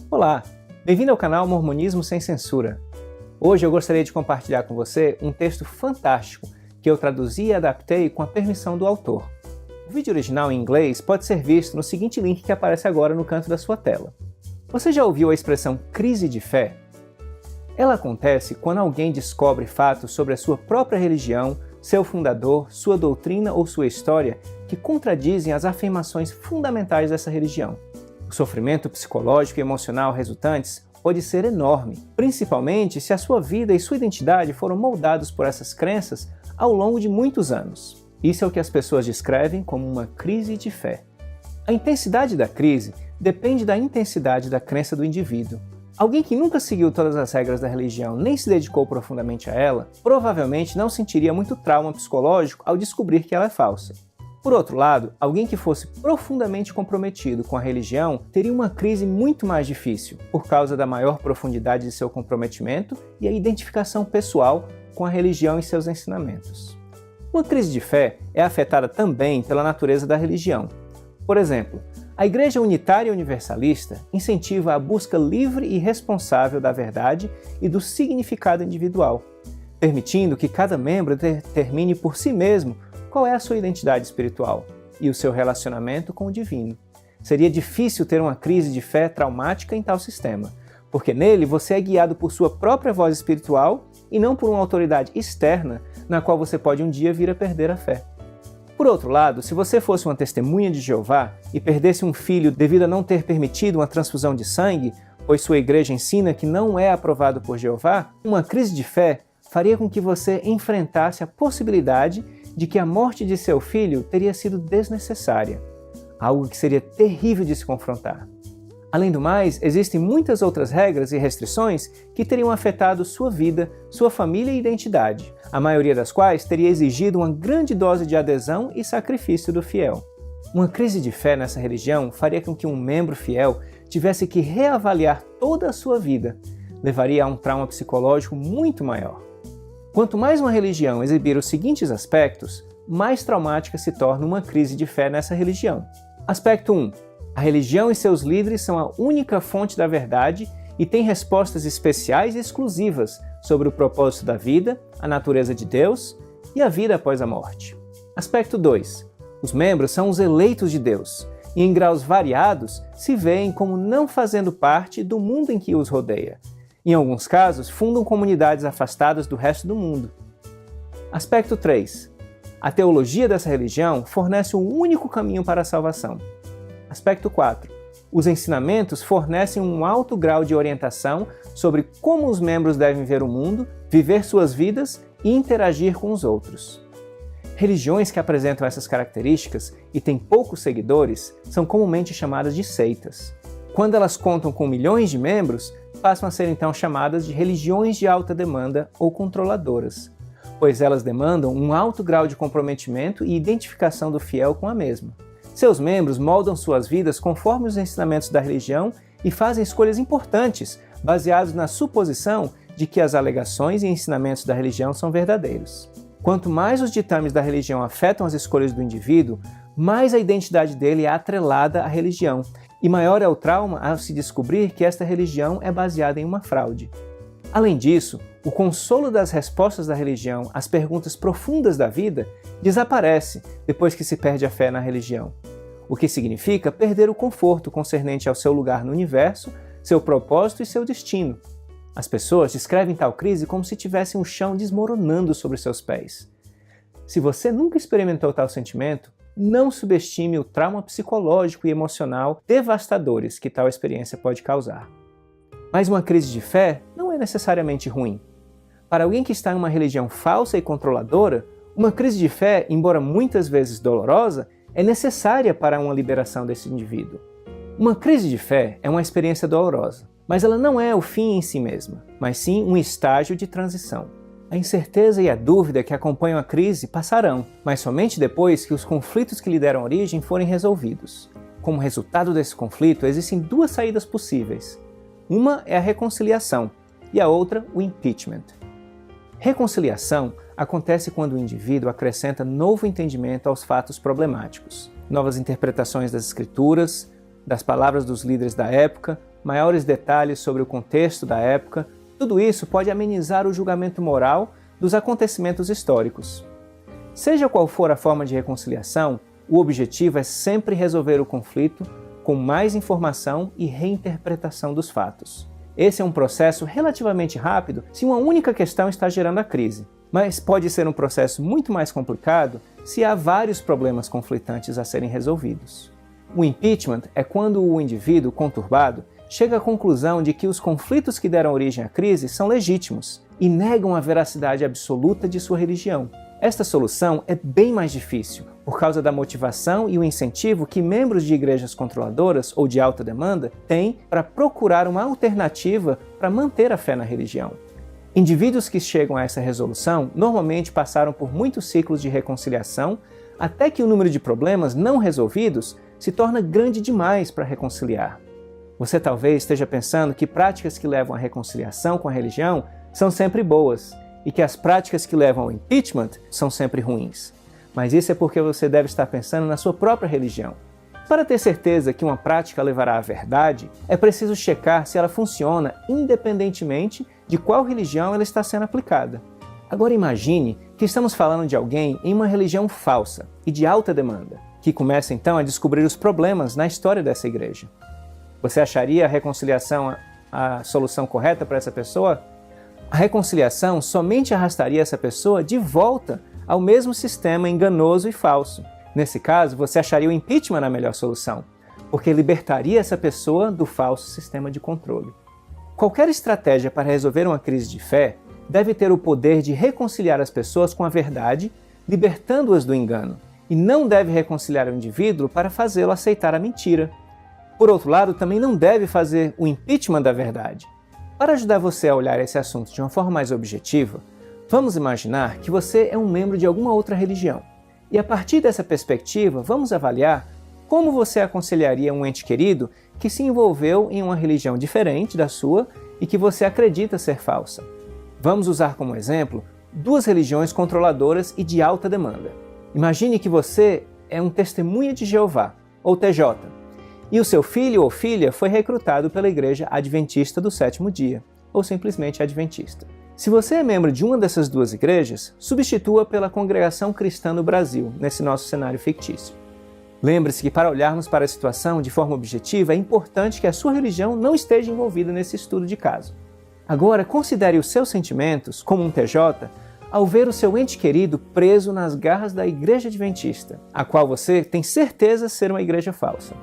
Olá, bem-vindo ao canal Mormonismo Sem Censura. Hoje eu gostaria de compartilhar com você um texto fantástico que eu traduzi e adaptei com a permissão do autor. O vídeo original em inglês pode ser visto no seguinte link que aparece agora no canto da sua tela. Você já ouviu a expressão crise de fé? Ela acontece quando alguém descobre fatos sobre a sua própria religião, seu fundador, sua doutrina ou sua história que contradizem as afirmações fundamentais dessa religião. O sofrimento psicológico e emocional resultantes pode ser enorme, principalmente se a sua vida e sua identidade foram moldados por essas crenças ao longo de muitos anos. Isso é o que as pessoas descrevem como uma crise de fé. A intensidade da crise depende da intensidade da crença do indivíduo. Alguém que nunca seguiu todas as regras da religião nem se dedicou profundamente a ela, provavelmente não sentiria muito trauma psicológico ao descobrir que ela é falsa. Por outro lado, alguém que fosse profundamente comprometido com a religião teria uma crise muito mais difícil, por causa da maior profundidade de seu comprometimento e a identificação pessoal com a religião e seus ensinamentos. Uma crise de fé é afetada também pela natureza da religião. Por exemplo, a Igreja Unitária Universalista incentiva a busca livre e responsável da verdade e do significado individual, permitindo que cada membro determine por si mesmo qual é a sua identidade espiritual e o seu relacionamento com o divino. Seria difícil ter uma crise de fé traumática em tal sistema, porque nele você é guiado por sua própria voz espiritual e não por uma autoridade externa na qual você pode um dia vir a perder a fé. Por outro lado, se você fosse uma testemunha de Jeová e perdesse um filho devido a não ter permitido uma transfusão de sangue, pois sua igreja ensina que não é aprovado por Jeová, uma crise de fé faria com que você enfrentasse a possibilidade de que a morte de seu filho teria sido desnecessária, algo que seria terrível de se confrontar. Além do mais, existem muitas outras regras e restrições que teriam afetado sua vida, sua família e identidade, a maioria das quais teria exigido uma grande dose de adesão e sacrifício do fiel. Uma crise de fé nessa religião faria com que um membro fiel tivesse que reavaliar toda a sua vida, levaria a um trauma psicológico muito maior. Quanto mais uma religião exibir os seguintes aspectos, mais traumática se torna uma crise de fé nessa religião. Aspecto 1. A religião e seus líderes são a única fonte da verdade e têm respostas especiais e exclusivas sobre o propósito da vida, a natureza de Deus e a vida após a morte. Aspecto 2. Os membros são os eleitos de Deus e, em graus variados, se veem como não fazendo parte do mundo em que os rodeia. Em alguns casos, fundam comunidades afastadas do resto do mundo. Aspecto 3. A teologia dessa religião fornece o único caminho para a salvação. Aspecto 4. Os ensinamentos fornecem um alto grau de orientação sobre como os membros devem ver o mundo, viver suas vidas e interagir com os outros. Religiões que apresentam essas características e têm poucos seguidores são comumente chamadas de seitas. Quando elas contam com milhões de membros, passam a ser então chamadas de religiões de alta demanda ou controladoras, pois elas demandam um alto grau de comprometimento e identificação do fiel com a mesma. Seus membros moldam suas vidas conforme os ensinamentos da religião e fazem escolhas importantes, baseados na suposição de que as alegações e ensinamentos da religião são verdadeiros. Quanto mais os ditames da religião afetam as escolhas do indivíduo, mais a identidade dele é atrelada à religião, e maior é o trauma ao se descobrir que esta religião é baseada em uma fraude. Além disso, o consolo das respostas da religião às perguntas profundas da vida desaparece depois que se perde a fé na religião, o que significa perder o conforto concernente ao seu lugar no universo, seu propósito e seu destino. As pessoas descrevem tal crise como se tivessem o chão desmoronando sobre seus pés. Se você nunca experimentou tal sentimento, não subestime o trauma psicológico e emocional devastadores que tal experiência pode causar. Mas uma crise de fé não é necessariamente ruim. Para alguém que está em uma religião falsa e controladora, uma crise de fé, embora muitas vezes dolorosa, é necessária para uma liberação desse indivíduo. Uma crise de fé é uma experiência dolorosa, mas ela não é o fim em si mesma, mas sim um estágio de transição. A incerteza e a dúvida que acompanham a crise passarão, mas somente depois que os conflitos que lhe deram origem forem resolvidos. Como resultado desse conflito, existem duas saídas possíveis. Uma é a reconciliação e a outra o impeachment. Reconciliação acontece quando o indivíduo acrescenta novo entendimento aos fatos problemáticos, novas interpretações das escrituras, das palavras dos líderes da época, maiores detalhes sobre o contexto da época, tudo isso pode amenizar o julgamento moral dos acontecimentos históricos. Seja qual for a forma de reconciliação, o objetivo é sempre resolver o conflito com mais informação e reinterpretação dos fatos. Esse é um processo relativamente rápido se uma única questão está gerando a crise, mas pode ser um processo muito mais complicado se há vários problemas conflitantes a serem resolvidos. O impeachment é quando o indivíduo conturbado chega à conclusão de que os conflitos que deram origem à crise são legítimos e negam a veracidade absoluta de sua religião. Esta solução é bem mais difícil, por causa da motivação e o incentivo que membros de igrejas controladoras ou de alta demanda têm para procurar uma alternativa para manter a fé na religião. Indivíduos que chegam a essa resolução normalmente passaram por muitos ciclos de reconciliação até que o número de problemas não resolvidos se torna grande demais para reconciliar. Você talvez esteja pensando que práticas que levam à reconciliação com a religião são sempre boas e que as práticas que levam ao impeachment são sempre ruins. Mas isso é porque você deve estar pensando na sua própria religião. Para ter certeza que uma prática levará à verdade, é preciso checar se ela funciona independentemente de qual religião ela está sendo aplicada. Agora imagine que estamos falando de alguém em uma religião falsa e de alta demanda, que começa então a descobrir os problemas na história dessa igreja. Você acharia a reconciliação a solução correta para essa pessoa? A reconciliação somente arrastaria essa pessoa de volta ao mesmo sistema enganoso e falso. Nesse caso, você acharia o impeachment a melhor solução, porque libertaria essa pessoa do falso sistema de controle. Qualquer estratégia para resolver uma crise de fé deve ter o poder de reconciliar as pessoas com a verdade, libertando-as do engano, e não deve reconciliar o indivíduo para fazê-lo aceitar a mentira. Por outro lado, também não deve fazer o impeachment da verdade. Para ajudar você a olhar esse assunto de uma forma mais objetiva, vamos imaginar que você é um membro de alguma outra religião. E a partir dessa perspectiva, vamos avaliar como você aconselharia um ente querido que se envolveu em uma religião diferente da sua e que você acredita ser falsa. Vamos usar como exemplo duas religiões controladoras e de alta demanda. Imagine que você é um testemunha de Jeová, ou TJ, e o seu filho ou filha foi recrutado pela Igreja Adventista do Sétimo Dia, ou simplesmente Adventista. Se você é membro de uma dessas duas igrejas, substitua pela Congregação Cristã no Brasil, nesse nosso cenário fictício. Lembre-se que para olharmos para a situação de forma objetiva, é importante que a sua religião não esteja envolvida nesse estudo de caso. Agora, considere os seus sentimentos, como um TJ, ao ver o seu ente querido preso nas garras da Igreja Adventista, a qual você tem certeza ser uma igreja falsa.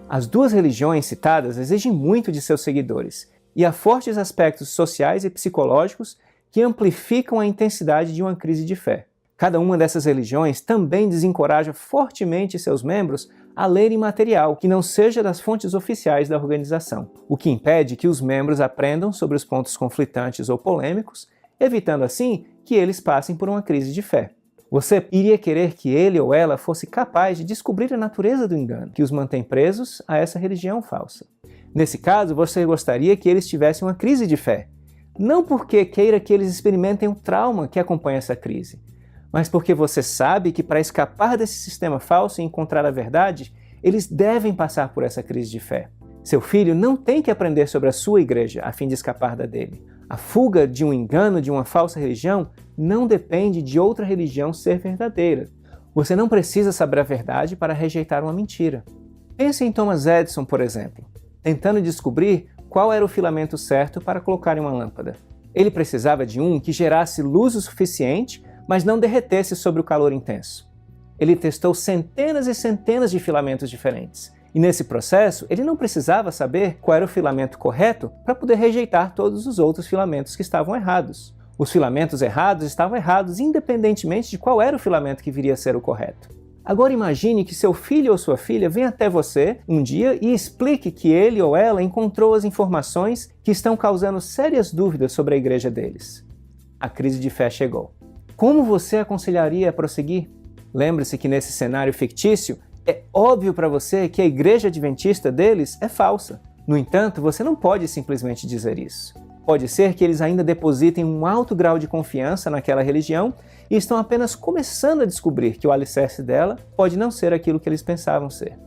As duas religiões citadas exigem muito de seus seguidores, e há fortes aspectos sociais e psicológicos que amplificam a intensidade de uma crise de fé. Cada uma dessas religiões também desencoraja fortemente seus membros a lerem material que não seja das fontes oficiais da organização, o que impede que os membros aprendam sobre os pontos conflitantes ou polêmicos, evitando assim que eles passem por uma crise de fé. Você iria querer que ele ou ela fosse capaz de descobrir a natureza do engano que os mantém presos a essa religião falsa. Nesse caso, você gostaria que eles tivessem uma crise de fé, não porque queira que eles experimentem o trauma que acompanha essa crise, mas porque você sabe que para escapar desse sistema falso e encontrar a verdade, eles devem passar por essa crise de fé. Seu filho não tem que aprender sobre a sua igreja a fim de escapar da dele. A fuga de um engano de uma falsa religião não depende de outra religião ser verdadeira. Você não precisa saber a verdade para rejeitar uma mentira. Pense em Thomas Edison, por exemplo, tentando descobrir qual era o filamento certo para colocar em uma lâmpada. Ele precisava de um que gerasse luz o suficiente, mas não derretesse sob o calor intenso. Ele testou centenas e centenas de filamentos diferentes. E nesse processo, ele não precisava saber qual era o filamento correto para poder rejeitar todos os outros filamentos que estavam errados. Os filamentos errados estavam errados independentemente de qual era o filamento que viria a ser o correto. Agora imagine que seu filho ou sua filha venha até você um dia e explique que ele ou ela encontrou as informações que estão causando sérias dúvidas sobre a igreja deles. A crise de fé chegou. Como você aconselharia a prosseguir? Lembre-se que nesse cenário fictício, é óbvio para você que a igreja adventista deles é falsa. No entanto, você não pode simplesmente dizer isso. Pode ser que eles ainda depositem um alto grau de confiança naquela religião e estão apenas começando a descobrir que o alicerce dela pode não ser aquilo que eles pensavam ser.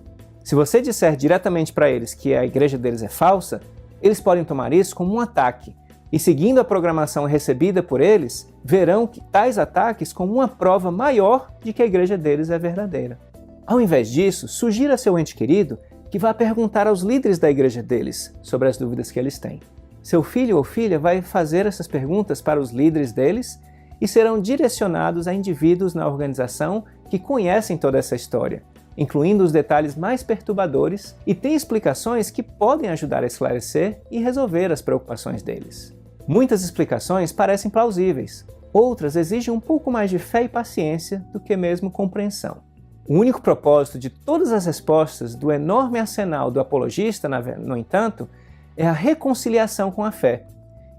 Se você disser diretamente para eles que a igreja deles é falsa, eles podem tomar isso como um ataque, e seguindo a programação recebida por eles, verão que tais ataques como uma prova maior de que a igreja deles é verdadeira. Ao invés disso, sugira a seu ente querido que vá perguntar aos líderes da igreja deles sobre as dúvidas que eles têm. Seu filho ou filha vai fazer essas perguntas para os líderes deles e serão direcionados a indivíduos na organização que conhecem toda essa história, incluindo os detalhes mais perturbadores, e têm explicações que podem ajudar a esclarecer e resolver as preocupações deles. Muitas explicações parecem plausíveis, outras exigem um pouco mais de fé e paciência do que mesmo compreensão. O único propósito de todas as respostas do enorme arsenal do apologista, no entanto, é a reconciliação com a fé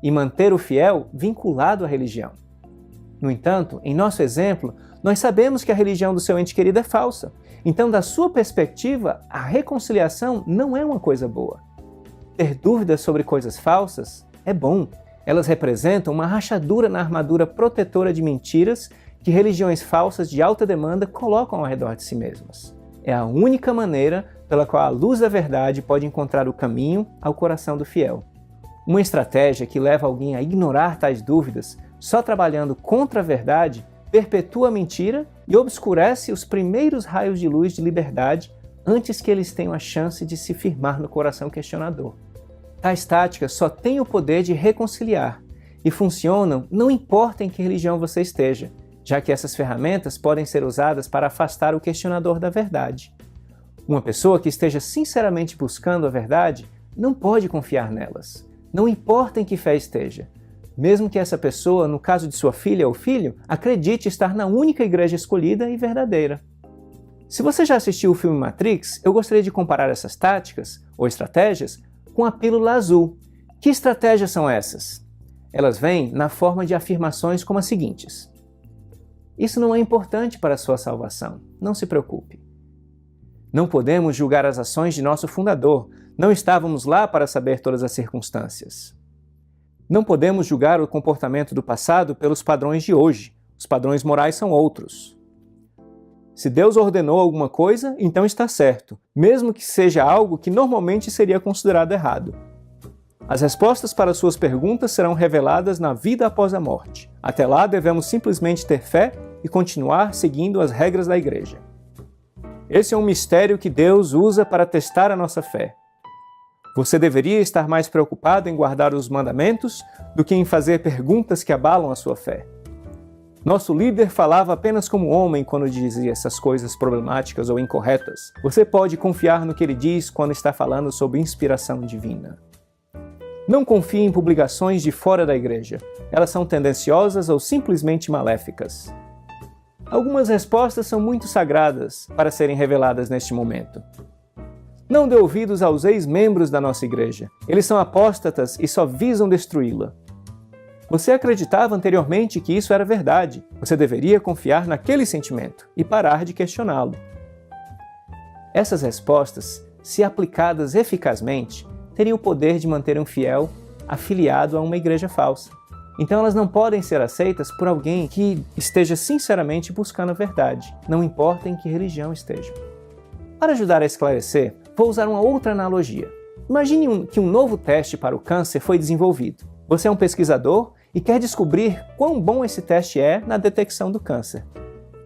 e manter o fiel vinculado à religião. No entanto, em nosso exemplo, nós sabemos que a religião do seu ente querido é falsa. Então, da sua perspectiva, a reconciliação não é uma coisa boa. Ter dúvidas sobre coisas falsas é bom. Elas representam uma rachadura na armadura protetora de mentiras que religiões falsas de alta demanda colocam ao redor de si mesmas. É a única maneira pela qual a luz da verdade pode encontrar o caminho ao coração do fiel. Uma estratégia que leva alguém a ignorar tais dúvidas, só trabalhando contra a verdade, perpetua a mentira e obscurece os primeiros raios de luz de liberdade antes que eles tenham a chance de se firmar no coração questionador. Tais táticas só têm o poder de reconciliar e funcionam não importa em que religião você esteja, já que essas ferramentas podem ser usadas para afastar o questionador da verdade. Uma pessoa que esteja sinceramente buscando a verdade não pode confiar nelas, não importa em que fé esteja, mesmo que essa pessoa, no caso de sua filha ou filho, acredite estar na única igreja escolhida e verdadeira. Se você já assistiu o filme Matrix, eu gostaria de comparar essas táticas, ou estratégias, com a pílula azul. Que estratégias são essas? Elas vêm na forma de afirmações como as seguintes: isso não é importante para a sua salvação, não se preocupe. Não podemos julgar as ações de nosso fundador, não estávamos lá para saber todas as circunstâncias. Não podemos julgar o comportamento do passado pelos padrões de hoje, os padrões morais são outros. Se Deus ordenou alguma coisa, então está certo, mesmo que seja algo que normalmente seria considerado errado. As respostas para suas perguntas serão reveladas na vida após a morte. Até lá, devemos simplesmente ter fé e continuar seguindo as regras da igreja. Esse é um mistério que Deus usa para testar a nossa fé. Você deveria estar mais preocupado em guardar os mandamentos do que em fazer perguntas que abalam a sua fé. Nosso líder falava apenas como homem quando dizia essas coisas problemáticas ou incorretas. Você pode confiar no que ele diz quando está falando sobre inspiração divina. Não confie em publicações de fora da igreja. Elas são tendenciosas ou simplesmente maléficas. Algumas respostas são muito sagradas para serem reveladas neste momento. Não dê ouvidos aos ex-membros da nossa igreja. Eles são apóstatas e só visam destruí-la. Você acreditava anteriormente que isso era verdade. Você deveria confiar naquele sentimento e parar de questioná-lo. Essas respostas, se aplicadas eficazmente, teriam o poder de manter um fiel afiliado a uma igreja falsa. Então elas não podem ser aceitas por alguém que esteja sinceramente buscando a verdade, não importa em que religião esteja. Para ajudar a esclarecer, vou usar uma outra analogia. Imagine que um novo teste para o câncer foi desenvolvido. Você é um pesquisador e quer descobrir quão bom esse teste é na detecção do câncer.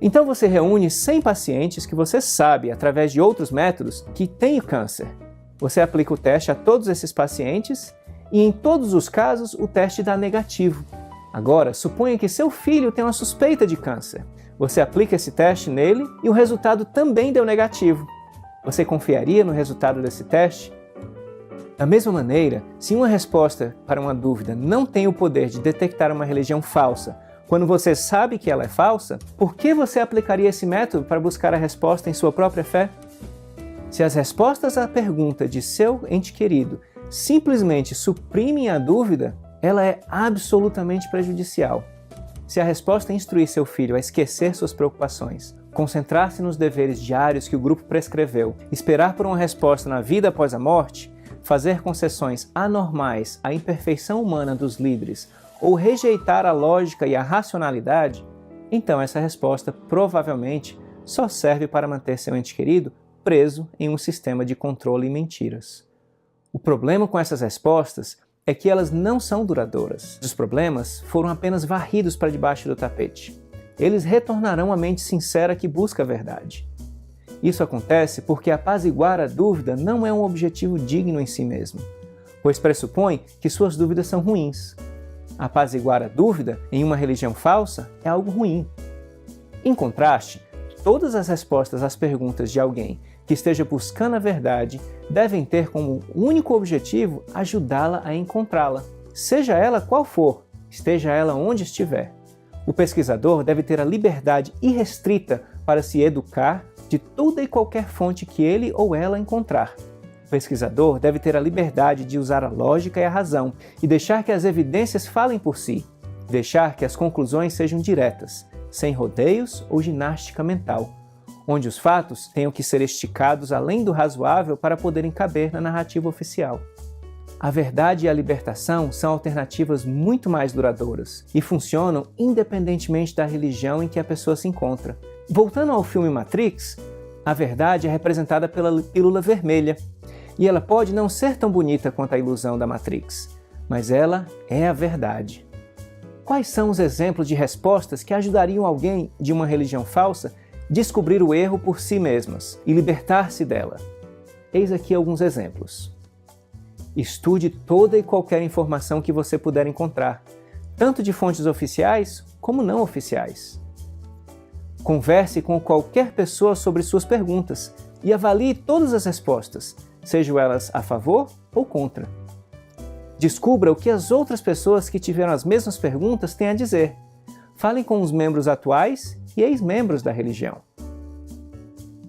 Então você reúne 100 pacientes que você sabe, através de outros métodos, que têm câncer. Você aplica o teste a todos esses pacientes e em todos os casos o teste dá negativo. Agora, suponha que seu filho tem uma suspeita de câncer. Você aplica esse teste nele e o resultado também deu negativo. Você confiaria no resultado desse teste? Da mesma maneira, se uma resposta para uma dúvida não tem o poder de detectar uma religião falsa, quando você sabe que ela é falsa, por que você aplicaria esse método para buscar a resposta em sua própria fé? Se as respostas à pergunta de seu ente querido simplesmente suprimem a dúvida, ela é absolutamente prejudicial. Se a resposta é instruir seu filho a esquecer suas preocupações, concentrar-se nos deveres diários que o grupo prescreveu, esperar por uma resposta na vida após a morte, fazer concessões anormais à imperfeição humana dos líderes ou rejeitar a lógica e a racionalidade, então essa resposta provavelmente só serve para manter seu ente querido preso em um sistema de controle e mentiras. O problema com essas respostas é que elas não são duradouras. Os problemas foram apenas varridos para debaixo do tapete. Eles retornarão à mente sincera que busca a verdade. Isso acontece porque apaziguar a dúvida não é um objetivo digno em si mesmo, pois pressupõe que suas dúvidas são ruins. Apaziguar a dúvida em uma religião falsa é algo ruim. Em contraste, todas as respostas às perguntas de alguém que esteja buscando a verdade devem ter como único objetivo ajudá-la a encontrá-la, seja ela qual for, esteja ela onde estiver. O pesquisador deve ter a liberdade irrestrita para se educar de toda e qualquer fonte que ele ou ela encontrar. O pesquisador deve ter a liberdade de usar a lógica e a razão e deixar que as evidências falem por si, deixar que as conclusões sejam diretas, sem rodeios ou ginástica mental, onde os fatos tenham que ser esticados além do razoável para poderem caber na narrativa oficial. A verdade e a libertação são alternativas muito mais duradouras e funcionam independentemente da religião em que a pessoa se encontra. Voltando ao filme Matrix, a verdade é representada pela pílula vermelha, e ela pode não ser tão bonita quanto a ilusão da Matrix, mas ela é a verdade. Quais são os exemplos de respostas que ajudariam alguém de uma religião falsa a descobrir o erro por si mesmas e libertar-se dela? Eis aqui alguns exemplos. Estude toda e qualquer informação que você puder encontrar, tanto de fontes oficiais como não oficiais. Converse com qualquer pessoa sobre suas perguntas e avalie todas as respostas, sejam elas a favor ou contra. Descubra o que as outras pessoas que tiveram as mesmas perguntas têm a dizer. Falem com os membros atuais e ex-membros da religião.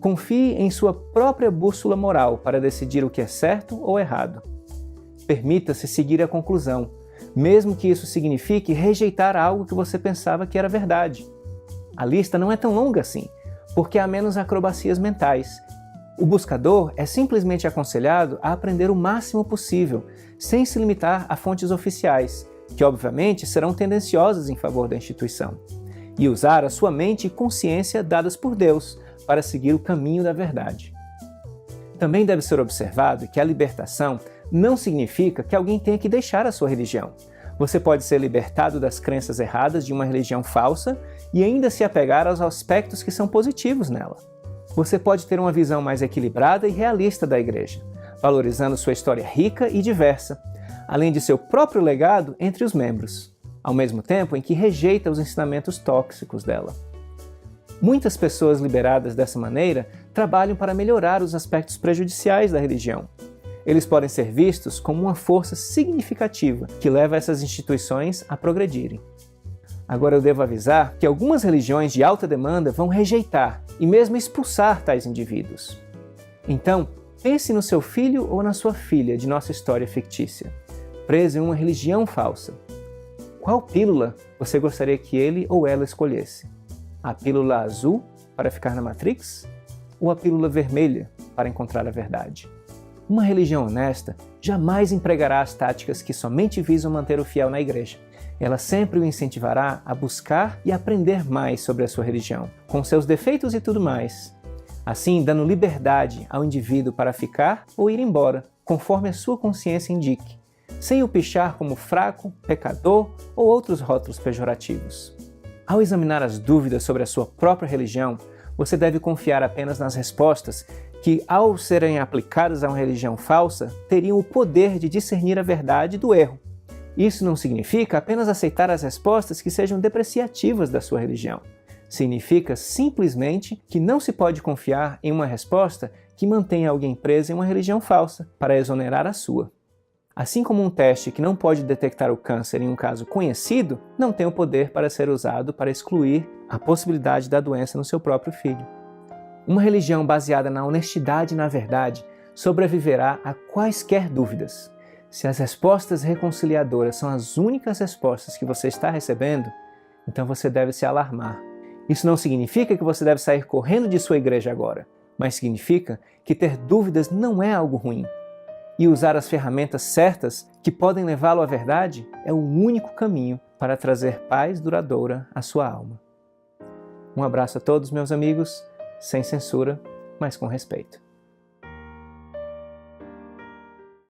Confie em sua própria bússola moral para decidir o que é certo ou errado. Permita-se seguir a conclusão, mesmo que isso signifique rejeitar algo que você pensava que era verdade. A lista não é tão longa assim, porque há menos acrobacias mentais. O buscador é simplesmente aconselhado a aprender o máximo possível, sem se limitar a fontes oficiais, que obviamente serão tendenciosas em favor da instituição, e usar a sua mente e consciência dadas por Deus para seguir o caminho da verdade. Também deve ser observado que a libertação não significa que alguém tenha que deixar a sua religião. Você pode ser libertado das crenças erradas de uma religião falsa e ainda se apegar aos aspectos que são positivos nela. Você pode ter uma visão mais equilibrada e realista da igreja, valorizando sua história rica e diversa, além de seu próprio legado entre os membros, ao mesmo tempo em que rejeita os ensinamentos tóxicos dela. Muitas pessoas liberadas dessa maneira trabalham para melhorar os aspectos prejudiciais da religião. Eles podem ser vistos como uma força significativa que leva essas instituições a progredirem. Agora eu devo avisar que algumas religiões de alta demanda vão rejeitar e mesmo expulsar tais indivíduos. Então, pense no seu filho ou na sua filha de nossa história fictícia, preso em uma religião falsa. Qual pílula você gostaria que ele ou ela escolhesse? A pílula azul para ficar na Matrix ou a pílula vermelha para encontrar a verdade? Uma religião honesta jamais empregará as táticas que somente visam manter o fiel na igreja. Ela sempre o incentivará a buscar e aprender mais sobre a sua religião, com seus defeitos e tudo mais. Assim, dando liberdade ao indivíduo para ficar ou ir embora, conforme a sua consciência indique, sem o pichar como fraco, pecador ou outros rótulos pejorativos. Ao examinar as dúvidas sobre a sua própria religião, você deve confiar apenas nas respostas que, ao serem aplicadas a uma religião falsa, teriam o poder de discernir a verdade do erro. Isso não significa apenas aceitar as respostas que sejam depreciativas da sua religião. Significa simplesmente que não se pode confiar em uma resposta que mantenha alguém preso em uma religião falsa para exonerar a sua. Assim como um teste que não pode detectar o câncer em um caso conhecido, não tem o poder para ser usado para excluir a possibilidade da doença no seu próprio filho. Uma religião baseada na honestidade e na verdade sobreviverá a quaisquer dúvidas. Se as respostas reconciliadoras são as únicas respostas que você está recebendo, então você deve se alarmar. Isso não significa que você deve sair correndo de sua igreja agora, mas significa que ter dúvidas não é algo ruim. E usar as ferramentas certas que podem levá-lo à verdade é o único caminho para trazer paz duradoura à sua alma. Um abraço a todos, meus amigos, sem censura, mas com respeito.